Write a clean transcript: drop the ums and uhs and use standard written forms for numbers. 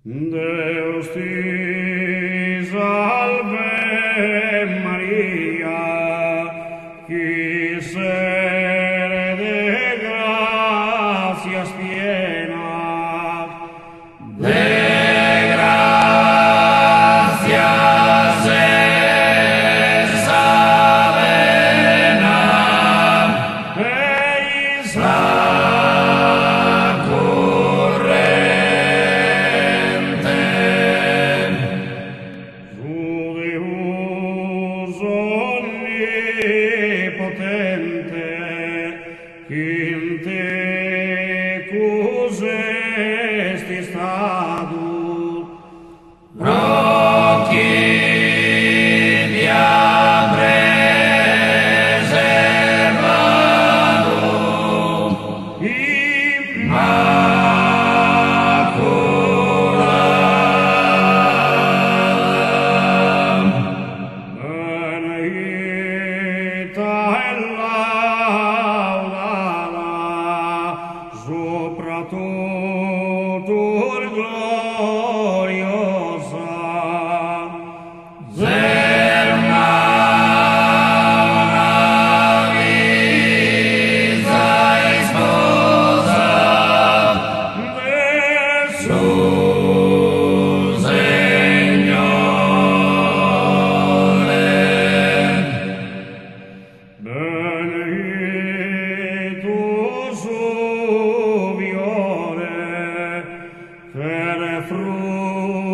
Deus te salve Maria, qui sei de gracias piena, de gracias es avena, eis la Onnipotente, in te cus esti stadus, procidia preservadum, immaculadam, benedicta et laudata, sopra tutur gloriosa, Serna visa esposa de su Signore. Benedictus ubiore, per fructus